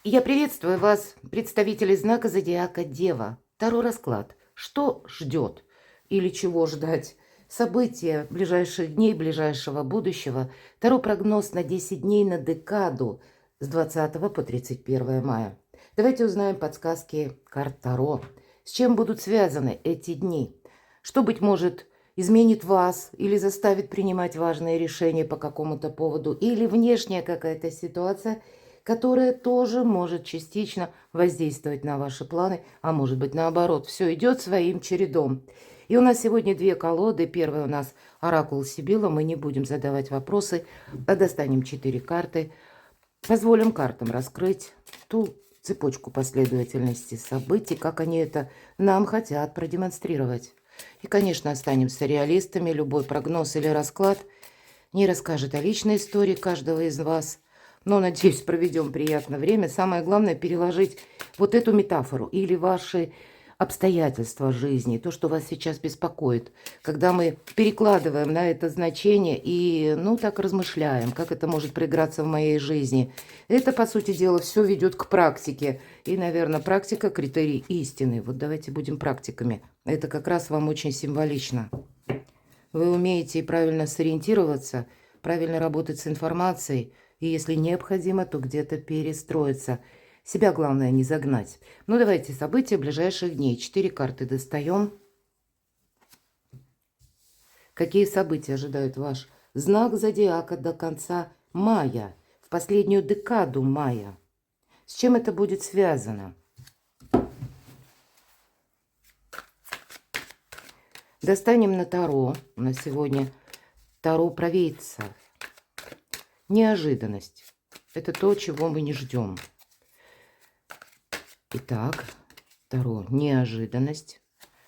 Я приветствую вас, представители знака зодиака Дева. Таро расклад. Что ждет или чего ждать? События ближайших дней, ближайшего будущего. Таро прогноз на 10 дней на декаду с 20 по 31 мая. Давайте узнаем подсказки карт Таро. С чем будут связаны эти дни? Что, быть может, изменит вас или заставит принимать важные решения по какому-то поводу, или внешняя какая-то ситуация, которая тоже может частично воздействовать на ваши планы, а может быть наоборот, все идет своим чередом. И у нас сегодня две колоды. Первая у нас оракул Сибила. Мы не будем задавать вопросы, а достанем 4 карты. Позволим картам раскрыть ту цепочку последовательности событий, как они это нам хотят продемонстрировать. И, конечно, останемся реалистами. Любой прогноз или расклад не расскажет о личной истории каждого из вас. Но, надеюсь, проведем приятное время. Самое главное – переложить вот эту метафору или ваши обстоятельства жизни, то, что вас сейчас беспокоит, когда мы перекладываем на это значение и, ну, так размышляем, как это может проиграться в моей жизни. Это, по сути дела, все ведет к практике. И, наверное, практика – критерий истины. Вот давайте будем практиками. Это как раз вам очень символично. Вы умеете правильно сориентироваться, правильно работать с информацией, и если необходимо, то где-то перестроиться. Себя главное не загнать. Ну, давайте события ближайших дней. 4 карты достаем. Какие события ожидают ваш знак зодиака до конца мая, в последнюю декаду мая? С чем это будет связано? Достанем на Таро на сегодня. Таро провидца. Неожиданность. Это то, чего мы не ждем. Итак, Таро неожиданность.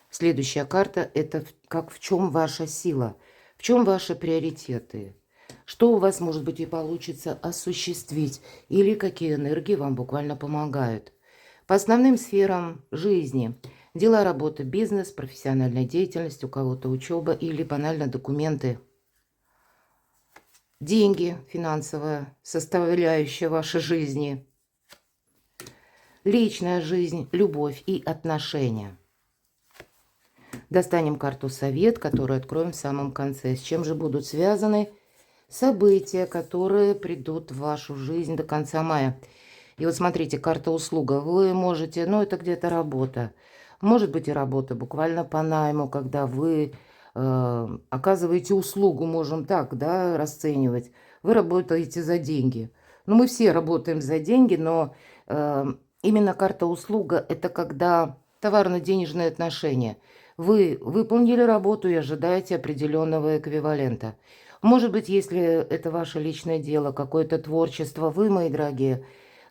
Следующая карта – это как в чем ваша сила, в чем ваши приоритеты, что у вас, может быть, и получится осуществить, или какие энергии вам буквально помогают. По основным сферам жизни – дела, работа, бизнес, профессиональная деятельность, у кого-то учеба или банально документы. Деньги, финансовая составляющая вашей жизни. Личная жизнь, любовь и отношения. Достанем карту «Совет», которую откроем в самом конце. С чем же будут связаны события, которые придут в вашу жизнь до конца мая? И вот смотрите, карта «Услуга». Вы можете, ну это где-то работа. Может быть и работа буквально по найму, когда вы оказываете услугу, можем так, да, расценивать. Вы работаете за деньги. Ну мы все работаем за деньги, но именно карта «Услуга» – это когда товарно-денежные отношения. Вы выполнили работу и ожидаете определенного эквивалента. Может быть, если это ваше личное дело, какое-то творчество, вы, мои дорогие,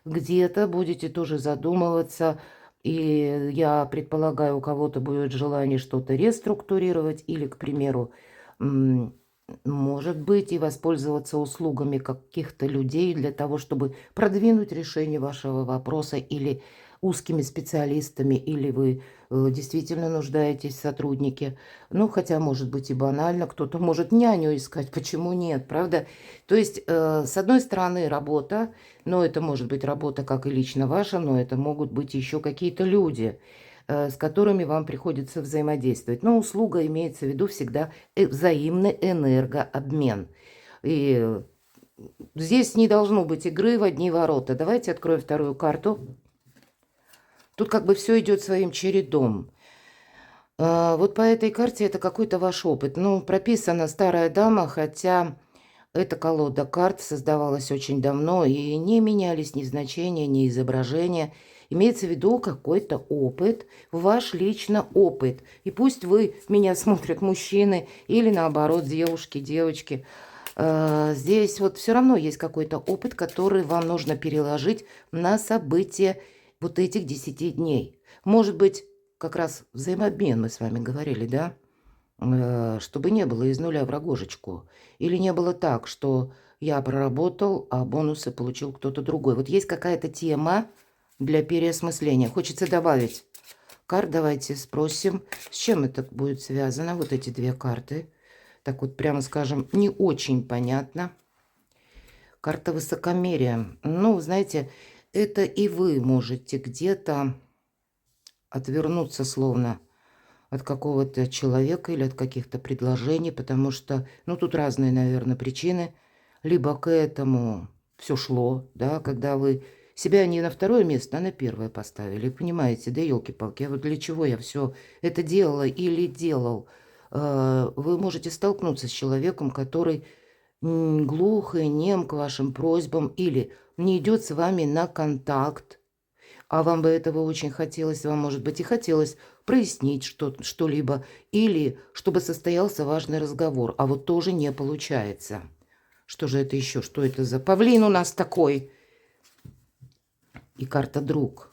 где-то будете тоже задумываться, и я предполагаю, у кого-то будет желание что-то реструктурировать или, к примеру, может быть, и воспользоваться услугами каких-то людей для того, чтобы продвинуть решение вашего вопроса или узкими специалистами, или вы действительно нуждаетесь в сотруднике. Ну, хотя, может быть, и банально, кто-то может няню искать, почему нет, правда? То есть, с одной стороны, работа, но это может быть работа как и лично ваша, но это могут быть еще какие-то люди, с которыми вам приходится взаимодействовать. Но услуга имеется в виду всегда взаимный энергообмен. И здесь не должно быть игры в одни ворота. Давайте откроем вторую карту. Тут как бы все идет своим чередом. Вот по этой карте это какой-то ваш опыт. Ну, прописана старая дама, хотя эта колода карт создавалась очень давно, и не менялись ни значения, ни изображения. Имеется в виду какой-то опыт, ваш лично опыт. И пусть вы меня смотрят мужчины или наоборот девушки, девочки. Здесь вот все равно есть какой-то опыт, который вам нужно переложить на события вот этих 10 дней. Может быть, как раз взаимообмен мы с вами говорили, да? Чтобы не было из нуля в рогожечку. Или не было так, что я проработал, а бонусы получил кто-то другой. Вот есть какая-то тема для переосмысления. Хочется добавить карт. Давайте спросим, с чем это будет связано. Вот эти две карты. Так вот, прямо скажем, не очень понятно. Карта высокомерия. Ну, знаете, это и вы можете где-то отвернуться словно от какого-то человека или от каких-то предложений, потому что, ну, тут разные, наверное, причины. Либо к этому все шло, да, когда вы себя не на второе место, а на первое поставили. Понимаете, да елки-палки, а вот для чего я все это делала или делал? Вы можете столкнуться с человеком, который глух и нем к вашим просьбам или не идет с вами на контакт, а вам бы этого очень хотелось, вам, может быть, и хотелось прояснить что-либо, или чтобы состоялся важный разговор, а вот тоже не получается. Что же это еще? Что это за павлин у нас такой? И карта друг.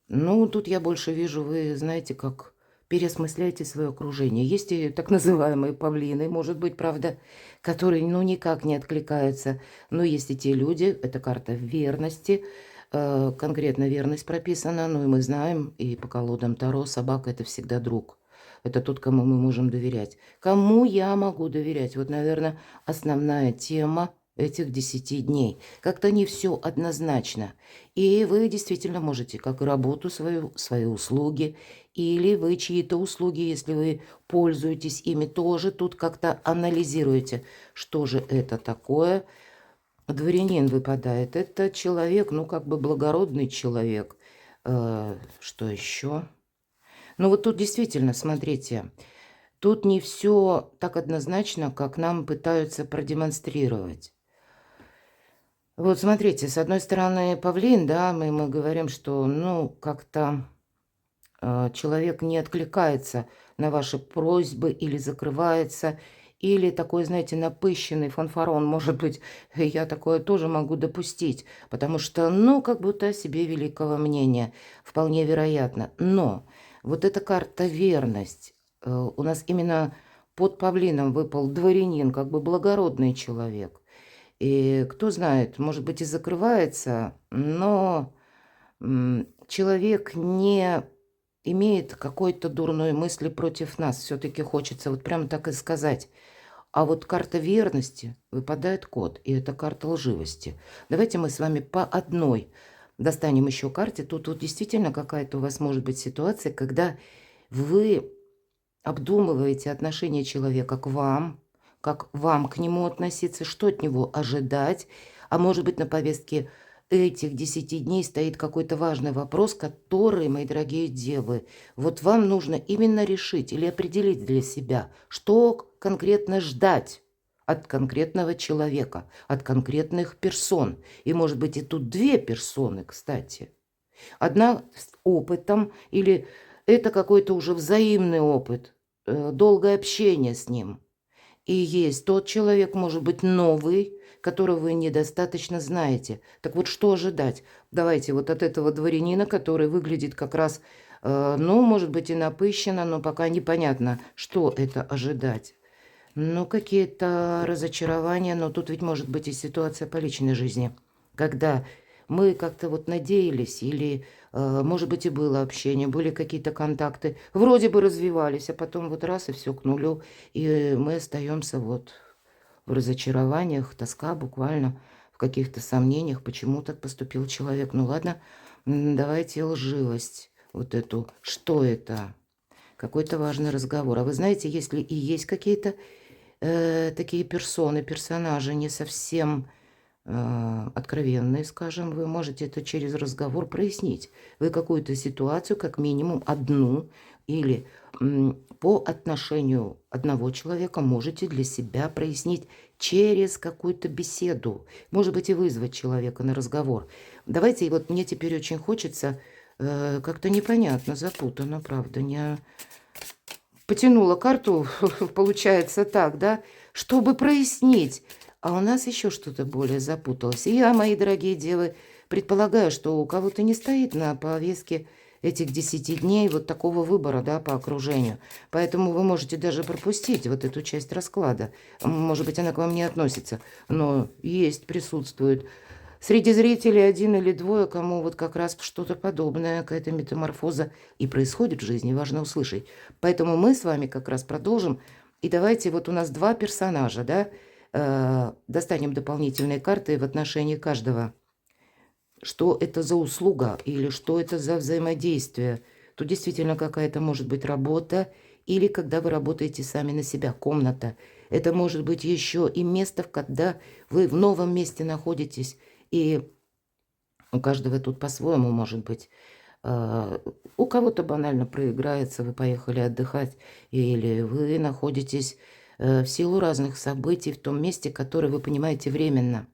Ну, тут я больше вижу, вы знаете, как переосмысляете свое окружение. Есть и так называемые павлины, может быть, правда, которые, ну, никак не откликаются. Но есть и те люди, это карта верности, конкретно верность прописана, ну, и мы знаем, и по колодам Таро собака – это всегда друг. Это тот, кому мы можем доверять. Кому я могу доверять? Вот, наверное, основная тема этих 10 дней. Как-то не все однозначно. И вы действительно можете как и работу свою, свои услуги, или вы чьи-то услуги, если вы пользуетесь ими, тоже тут как-то анализируете, что же это такое. Дворянин выпадает. Это человек, ну, как бы благородный человек. Что еще? Ну, вот тут действительно, смотрите, тут не все так однозначно, как нам пытаются продемонстрировать. Вот смотрите, с одной стороны, павлин, да, мы говорим, что, ну, как-то человек не откликается на ваши просьбы или закрывается, или такой, знаете, напыщенный фанфарон, может быть, я такое тоже могу допустить, потому что, ну, как будто о себе великого мнения, вполне вероятно. Но вот эта карта верность, у нас именно под павлином выпал дворянин, как бы благородный человек. И кто знает, может быть, и закрывается, но человек не имеет какой-то дурной мысли против нас. Все-таки хочется вот прямо так и сказать. А вот карта верности выпадает кот, и это карта лживости. Давайте мы с вами по одной достанем еще карте. Тут вот действительно какая-то у вас может быть ситуация, когда вы обдумываете отношение человека к вам, как вам к нему относиться, что от него ожидать. А может быть, на повестке этих 10 дней стоит какой-то важный вопрос, который, мои дорогие девы, вот вам нужно именно решить или определить для себя, что конкретно ждать от конкретного человека, от конкретных персон. И может быть и тут две персоны, кстати. Одна с опытом, или это какой-то уже взаимный опыт, долгое общение с ним. И есть тот человек, может быть, новый, которого вы недостаточно знаете. Так вот, что ожидать? Давайте вот от этого дворянина, который выглядит как раз, ну, может быть, и напыщенно, но пока непонятно, что это ожидать. Ну, какие-то разочарования, но тут ведь может быть и ситуация по личной жизни, когда мы как-то вот надеялись, или, может быть, и было общение, были какие-то контакты, вроде бы развивались, а потом вот раз и все к нулю, и мы остаемся вот в разочарованиях, тоска буквально, в каких-то сомнениях, почему так поступил человек. Ну ладно, давайте лживость вот эту. Что это? Какой-то важный разговор. А вы знаете, если и есть какие-то такие персоны, персонажи не совсем откровенные, скажем, вы можете это через разговор прояснить. Вы какую-то ситуацию, как минимум одну, или по отношению одного человека можете для себя прояснить через какую-то беседу. Может быть, и вызвать человека на разговор. Давайте, вот мне теперь очень хочется, как-то непонятно, запутанно, правда, не потянула карту, получается так, да, чтобы прояснить. А у нас еще что-то более запуталось. И я, мои дорогие девы, предполагаю, что у кого-то не стоит на повестке этих 10 дней вот такого выбора, да, по окружению. Поэтому вы можете даже пропустить вот эту часть расклада. Может быть, она к вам не относится, но есть, присутствует. Среди зрителей один или двое, кому вот как раз что-то подобное, какая-то метаморфоза и происходит в жизни, важно услышать. Поэтому мы с вами как раз продолжим. И давайте, вот у нас два персонажа, да, достанем дополнительные карты в отношении каждого. что это за услуга или что это за взаимодействие. Тут действительно какая-то может быть работа, или когда вы работаете сами на себя, комната. Это может быть еще и место, когда вы в новом месте находитесь, и у каждого тут по-своему может быть. У кого-то банально проиграется, вы поехали отдыхать, или вы находитесь в силу разных событий в том месте, которое вы понимаете временно.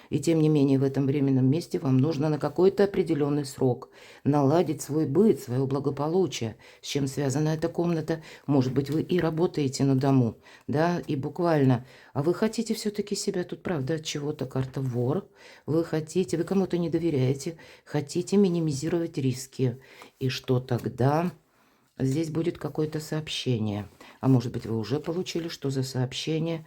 И тем не менее в этом временном месте вам нужно на какой-то определенный срок наладить свой быт, свое благополучие. С чем связана эта комната? Может быть, вы и работаете на дому, да, и буквально. А вы хотите все-таки себя тут, правда, от чего-то карта вор. Вы хотите, вы кому-то не доверяете, хотите минимизировать риски. И что тогда? Здесь будет какое-то сообщение. А может быть, вы уже получили, что за сообщение?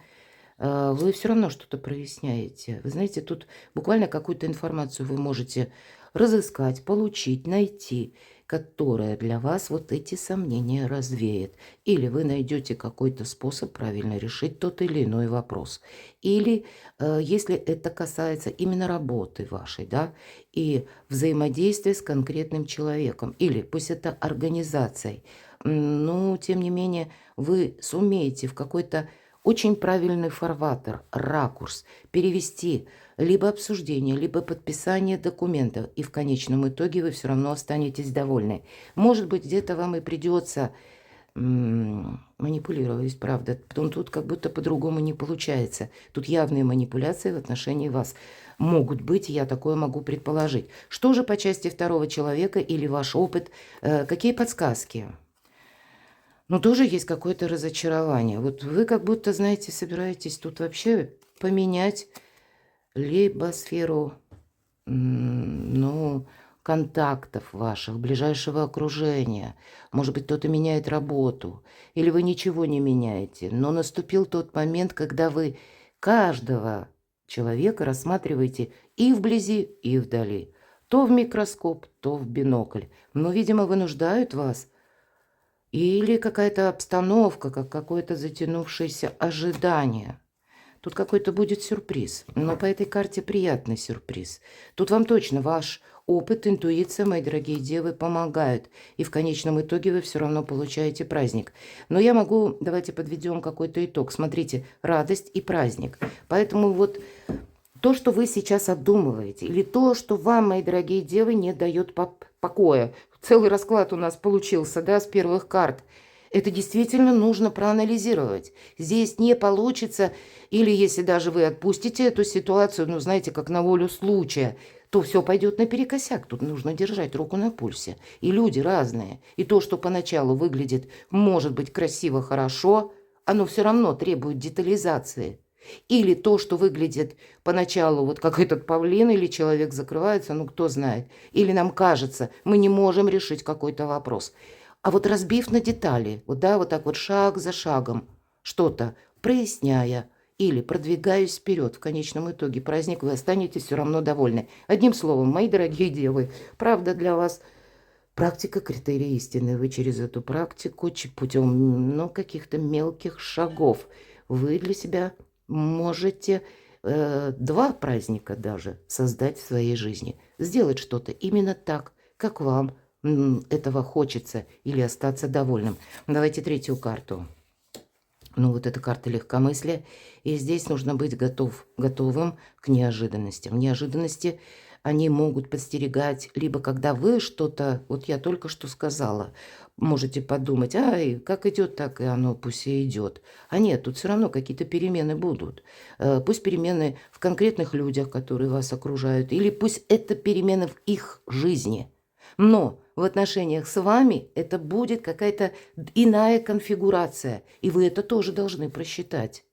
Вы все равно что-то проясняете. Вы знаете, тут буквально какую-то информацию вы можете разыскать, получить, найти, которая для вас вот эти сомнения развеет. Или вы найдете какой-то способ правильно решить тот или иной вопрос. Или если это касается именно работы вашей, да, и взаимодействия с конкретным человеком, или пусть это организацией, но тем не менее вы сумеете в какой-то очень правильный фарватер, ракурс, перевести либо обсуждение, либо подписание документов, и в конечном итоге вы все равно останетесь довольны. Может быть, где-то вам и придется манипулировать, правда. Потом тут как будто по-другому не получается. Тут явные манипуляции в отношении вас могут быть, я такое могу предположить. Что же по части второго человека или ваш опыт? Какие подсказки? Но тоже есть какое-то разочарование. Вот вы как будто, знаете, собираетесь тут вообще поменять либо сферу, ну, контактов ваших, ближайшего окружения. Может быть, кто-то меняет работу, или вы ничего не меняете. Но наступил тот момент, когда вы каждого человека рассматриваете и вблизи, и вдали. То в микроскоп, то в бинокль. Но, видимо, вынуждают вас. Или какая-то обстановка, как какое-то затянувшееся ожидание. Тут какой-то будет сюрприз. Но по этой карте приятный сюрприз. Тут вам точно ваш опыт, интуиция, мои дорогие девы, помогают. И в конечном итоге вы все равно получаете праздник. Но я могу, давайте подведем какой-то итог. Смотрите, радость и праздник. Поэтому вот то, что вы сейчас обдумываете, или то, что вам, мои дорогие девы, не дает покоя. Целый расклад у нас получился, да, с первых карт. Это действительно нужно проанализировать. Здесь не получится, или если даже вы отпустите эту ситуацию, ну, знаете, как на волю случая, то все пойдет наперекосяк. Тут нужно держать руку на пульсе. И люди разные. И то, что поначалу выглядит, может быть, красиво, хорошо, оно все равно требует детализации. Или то, что выглядит поначалу вот как этот павлин или человек закрывается, ну кто знает. Или нам кажется, мы не можем решить какой-то вопрос. А вот разбив на детали, вот да, вот так вот шаг за шагом, что-то проясняя или продвигаясь вперед, в конечном итоге праздник вы останетесь все равно довольны. Одним словом, мои дорогие девы, правда для вас практика критерия истины. Вы через эту практику путем, ну, каких-то мелких шагов вы для себя можете два праздника даже создать в своей жизни. Сделать что-то именно так, как вам этого хочется, или остаться довольным. Давайте третью карту. Ну, вот эта карта легкомыслия. И здесь нужно быть готовым к неожиданностям. Неожиданности, они могут подстерегать, либо когда вы что-то, вот я только что сказала, можете подумать, ай, как идет, так и оно пусть и идет. А нет, тут все равно какие-то перемены будут. Пусть перемены в конкретных людях, которые вас окружают, или пусть это перемены в их жизни. Но в отношениях с вами это будет какая-то иная конфигурация, и вы это тоже должны просчитать.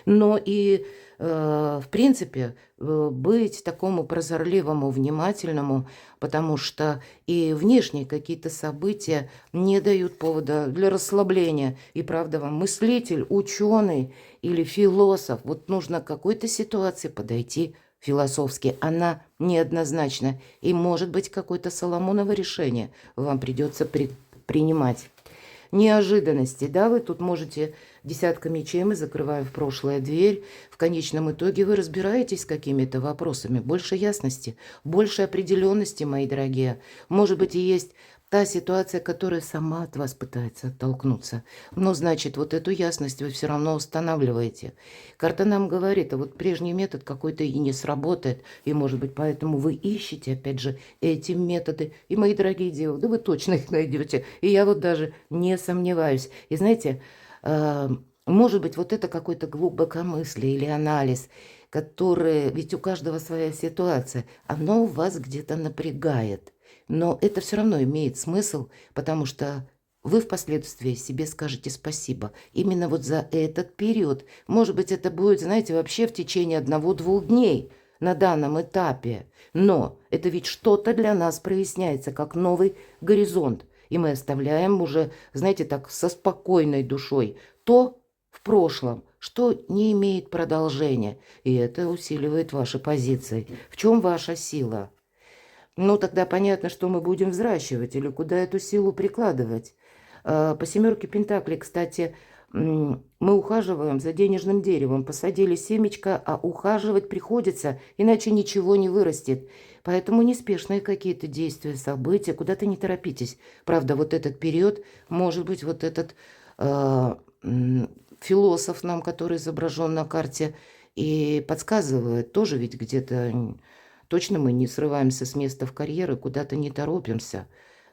Но и, в принципе, быть такому прозорливому, внимательному, потому что и внешние какие-то события не дают повода для расслабления. И правда вам, мыслитель, ученый или философ, вот нужно к какой-то ситуации подойти философски. Она неоднозначна, и может быть какое-то Соломоново решение вам придется принимать. Неожиданности, да, вы тут можете Десятка мечей мы закрываем в прошлое дверь. В конечном итоге вы разбираетесь с какими-то вопросами. Больше ясности, больше определенности, мои дорогие. Может быть, и есть та ситуация, которая сама от вас пытается оттолкнуться. Но, значит, вот эту ясность вы все равно устанавливаете. Карта нам говорит, а вот прежний метод какой-то и не сработает. И, может быть, поэтому вы ищете, опять же, эти методы. И, мои дорогие девы, да вы точно их найдете. И я вот даже не сомневаюсь. И знаете, может быть, вот это какое-то глубокомыслие или анализ, который, ведь у каждого своя ситуация, оно вас где-то напрягает. Но это все равно имеет смысл, потому что вы впоследствии себе скажете спасибо. Именно вот за этот период. Может быть, это будет, знаете, вообще в течение 1-2 дней на данном этапе. Но это ведь что-то для нас проясняется, как новый горизонт. И мы оставляем уже, знаете, так со спокойной душой то в прошлом, что не имеет продолжения. И это усиливает ваши позиции. В чем ваша сила? Ну, тогда понятно, что мы будем взращивать или куда эту силу прикладывать. По семерке Пентаклей, кстати, мы ухаживаем за денежным деревом. Посадили семечко, а ухаживать приходится, иначе ничего не вырастет. Поэтому неспешные какие-то действия, события, куда-то не торопитесь. Правда, вот этот период, может быть, вот этот философ нам, который изображен на карте, и подсказывает, тоже ведь где-то точно мы не срываемся с места в карьеры, куда-то не торопимся,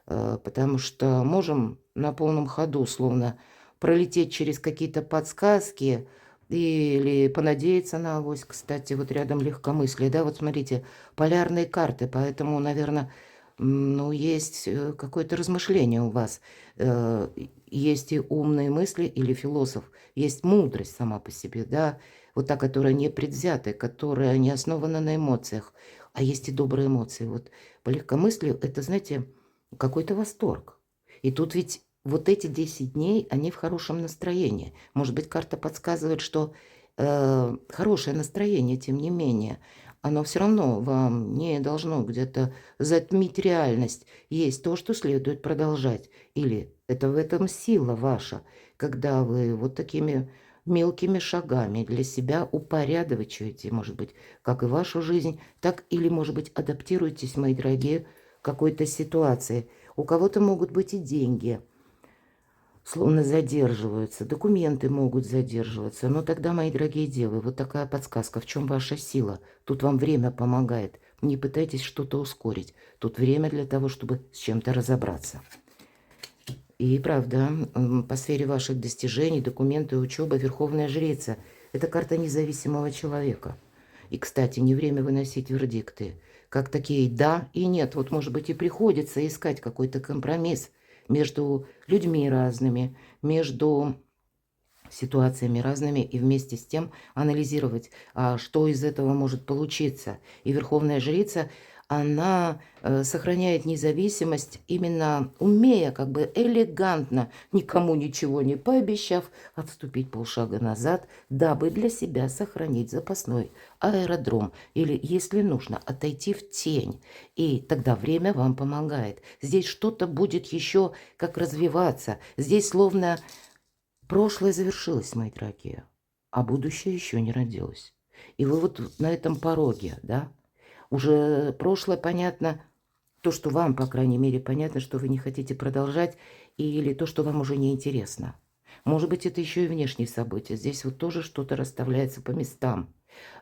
потому что можем на полном ходу словно пролететь через какие-то подсказки или понадеяться на авось. Кстати, вот рядом легкомыслие, да, вот смотрите, полярные карты, поэтому, наверное, ну, есть какое-то размышление у вас. Есть и умные мысли или философ, есть мудрость сама по себе, да, вот та, которая не предвзятая, которая не основана на эмоциях, а есть и добрые эмоции. Вот по легкомыслию это, знаете, какой-то восторг. И тут ведь вот эти 10 дней, они в хорошем настроении. Может быть, карта подсказывает, что хорошее настроение, тем не менее, оно все равно вам не должно где-то затмить реальность. Есть то, что следует продолжать. Или это в этом сила ваша, когда вы вот такими мелкими шагами для себя упорядочиваете, может быть, как и вашу жизнь, так или, может быть, адаптируетесь, мои дорогие, к какой-то ситуации. У кого-то могут быть и деньги, словно задерживаются, документы могут задерживаться. Но тогда, мои дорогие девы, вот такая подсказка, в чем ваша сила. Тут вам время помогает. Не пытайтесь что-то ускорить. Тут время для того, чтобы с чем-то разобраться. И правда, по сфере ваших достижений, документы, учеба, Верховная Жрица – это карта независимого человека. И, кстати, не время выносить вердикты. Как такие «да» и «нет». Вот, может быть, и приходится искать какой-то компромисс между людьми разными, между ситуациями разными и вместе с тем анализировать, что из этого может получиться. И Верховная Жрица, она сохраняет независимость, именно умея как бы элегантно, никому ничего не пообещав, отступить полшага назад, дабы для себя сохранить запасной аэродром или, если нужно, отойти в тень. И тогда время вам помогает. Здесь что-то будет еще как развиваться. Здесь словно прошлое завершилось, мои дорогие, а будущее еще не родилось. И вы вот на этом пороге, да, уже прошлое понятно, то, что вам, по крайней мере, понятно, что вы не хотите продолжать, или то, что вам уже не интересно. Может быть, это еще и внешние события. Здесь вот тоже что-то расставляется по местам.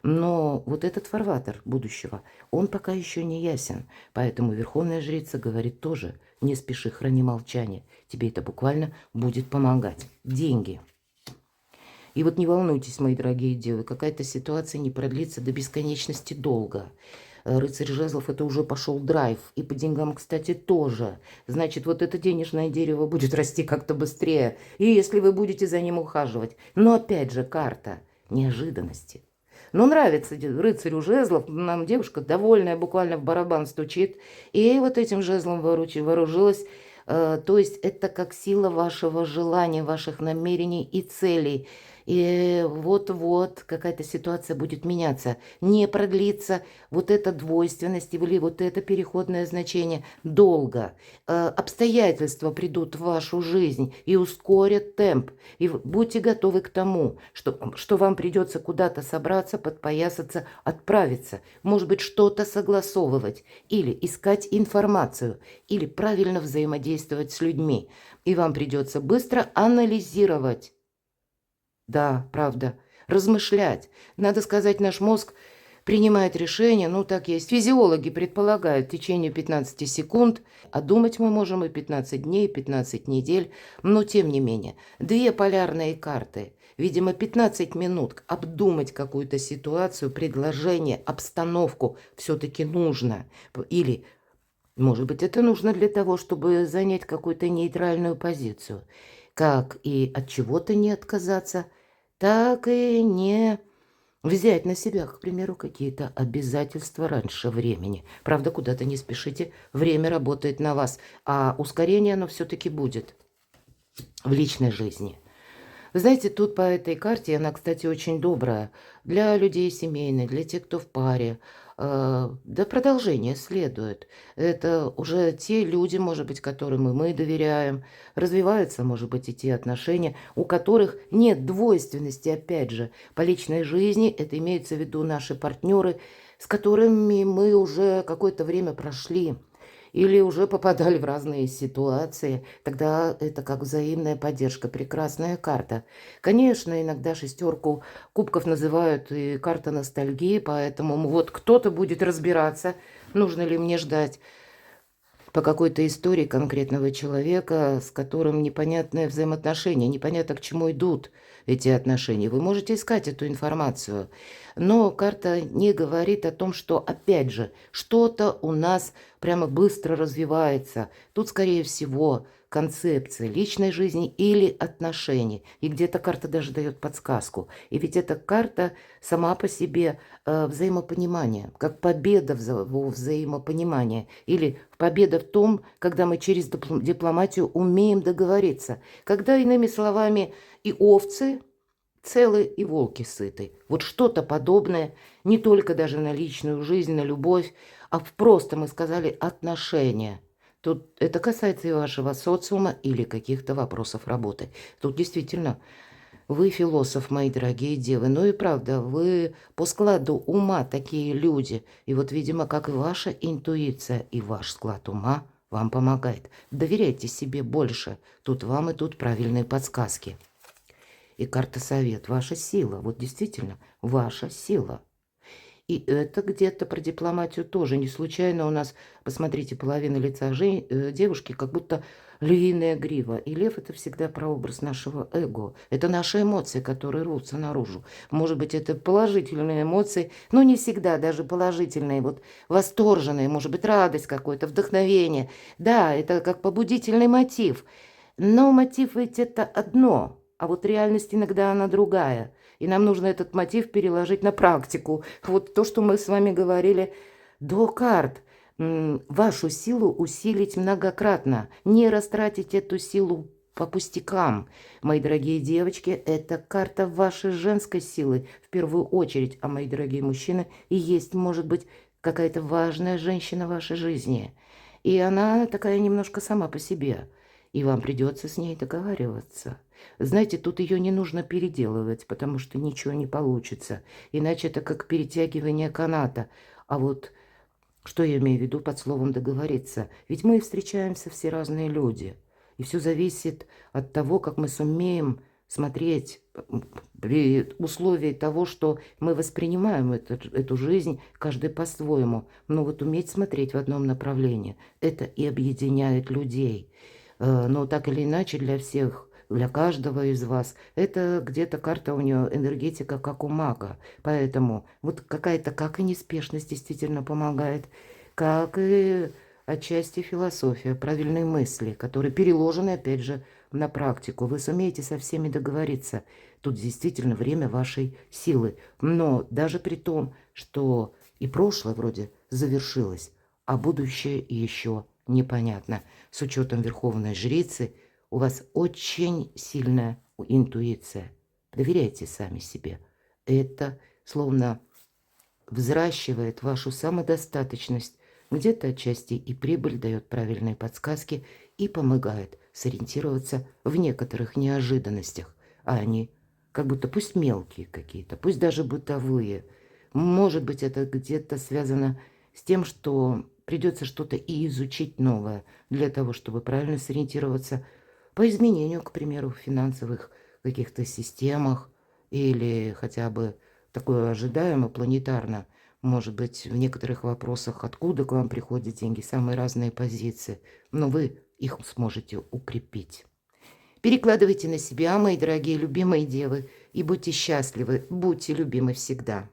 Но вот этот фарватер будущего, он пока еще не ясен. Поэтому Верховная Жрица говорит тоже: не спеши, храни молчание. Тебе это буквально будет помогать. Деньги. И вот не волнуйтесь, мои дорогие девы, какая-то ситуация не продлится до бесконечности долго. Рыцарь жезлов — это уже пошел драйв. И по деньгам, кстати, тоже. Значит, вот это денежное дерево будет расти как-то быстрее. И если вы будете за ним ухаживать. Но опять же, карта неожиданности. Но нравится рыцарю жезлов. Нам девушка довольная, буквально в барабан стучит. И вот этим жезлом вооружилась. То есть это как сила вашего желания, ваших намерений и целей. И вот-вот какая-то ситуация будет меняться. Не продлится вот эта двойственность или вот это переходное значение долго. Обстоятельства придут в вашу жизнь и ускорят темп. И будьте готовы к тому, что вам придется куда-то собраться, подпоясаться, отправиться. Может быть, что-то согласовывать или искать информацию, или правильно взаимодействовать с людьми. И вам придется быстро анализировать. Да, правда. Размышлять. Надо сказать, наш мозг принимает решение, ну так есть. Физиологи предполагают в течение 15 секунд, а думать мы можем и 15 дней, 15 недель. Но тем не менее, две полярные карты. Видимо, 15 минут обдумать какую-то ситуацию, предложение, обстановку все-таки нужно. Или, может быть, это нужно для того, чтобы занять какую-то нейтральную позицию. Как и от чего-то не отказаться, так и не взять на себя, к примеру, какие-то обязательства раньше времени. Правда, куда-то не спешите, время работает на вас, а ускорение оно все-таки будет в личной жизни. Вы знаете, тут по этой карте, она, кстати, очень добрая для людей семейных, для тех, кто в паре. Да продолжение следует. Это уже те люди, может быть, которым и мы доверяем. Развиваются, может быть, и те отношения, у которых нет двойственности, опять же, по личной жизни. Это имеется в виду наши партнеры, с которыми мы уже какое-то время прошли или уже попадали в разные ситуации, тогда это как взаимная поддержка, прекрасная карта. Конечно, иногда шестерку кубков называют и карта ностальгии, поэтому вот кто-то будет разбираться, нужно ли мне ждать по какой-то истории конкретного человека, с которым непонятное взаимоотношение, непонятно, к чему идут эти отношения. Вы можете искать эту информацию, но карта не говорит о том, что, опять же, что-то у нас прямо быстро развивается. Тут, скорее всего, концепция личной жизни или отношений. И где-то карта даже дает подсказку. И ведь эта карта сама по себе взаимопонимание, как победа во взаимопонимании. Или победа в том, когда мы через дипломатию умеем договориться. Когда, иными словами, и овцы целы, и волки сыты. Вот что-то подобное, не только даже на личную жизнь, на любовь, а в просто, мы сказали, отношения. Тут это касается и вашего социума или каких-то вопросов работы. Тут действительно вы философ, мои дорогие девы. Ну и правда, вы по складу ума такие люди. И вот, видимо, как и ваша интуиция, и ваш склад ума вам помогает. Доверяйте себе больше. Тут вам и тут правильные подсказки. И карта совет. Ваша сила. Вот действительно, ваша сила. И это где-то про дипломатию тоже. Не случайно у нас, посмотрите, половина лица девушки как будто львиная грива. И лев – это всегда прообраз нашего эго. Это наши эмоции, которые рвутся наружу. Может быть, это положительные эмоции, но не всегда даже положительные. Вот восторженные, может быть, радость какой-то, вдохновение. Да, это как побудительный мотив. Но мотив ведь это одно, а вот реальность иногда она другая. И нам нужно этот мотив переложить на практику. Вот то, что мы с вами говорили до карт. Вашу силу усилить многократно. Не растратить эту силу по пустякам. Мои дорогие девочки, это карта вашей женской силы в первую очередь. А мои дорогие мужчины, и есть, может быть, какая-то важная женщина в вашей жизни. И она такая немножко сама по себе. И вам придется с ней договариваться. Знаете, тут ее не нужно переделывать, потому что ничего не получится. Иначе это как перетягивание каната. А вот что я имею в виду под словом «договориться»? Ведь мы встречаемся все разные люди. И все зависит от того, как мы сумеем смотреть при условии того, что мы воспринимаем эту жизнь, каждый по-своему. Но вот уметь смотреть в одном направлении, это и объединяет людей. Но так или иначе для всех, для каждого из вас, это где-то карта у нее, энергетика, как у мага. Поэтому вот какая-то, как и неспешность действительно помогает, как и отчасти философия, правильные мысли, которые переложены, опять же, на практику. Вы сумеете со всеми договориться. Тут действительно время вашей силы. Но даже при том, что и прошлое вроде завершилось, а будущее еще непонятно. С учетом верховной жрицы у вас очень сильная интуиция. Доверяйте сами себе. Это словно взращивает вашу самодостаточность, где-то отчасти и прибыль, дает правильные подсказки и помогает сориентироваться в некоторых неожиданностях, а они как будто пусть мелкие какие-то, пусть даже бытовые. Может быть, это где-то связано с тем, что придется что-то и изучить новое для того, чтобы правильно сориентироваться по изменению, к примеру, в финансовых каких-то системах или хотя бы такое ожидаемо, планетарно, может быть, в некоторых вопросах, откуда к вам приходят деньги, самые разные позиции, но вы их сможете укрепить. Перекладывайте на себя, мои дорогие любимые девы, и будьте счастливы, будьте любимы всегда.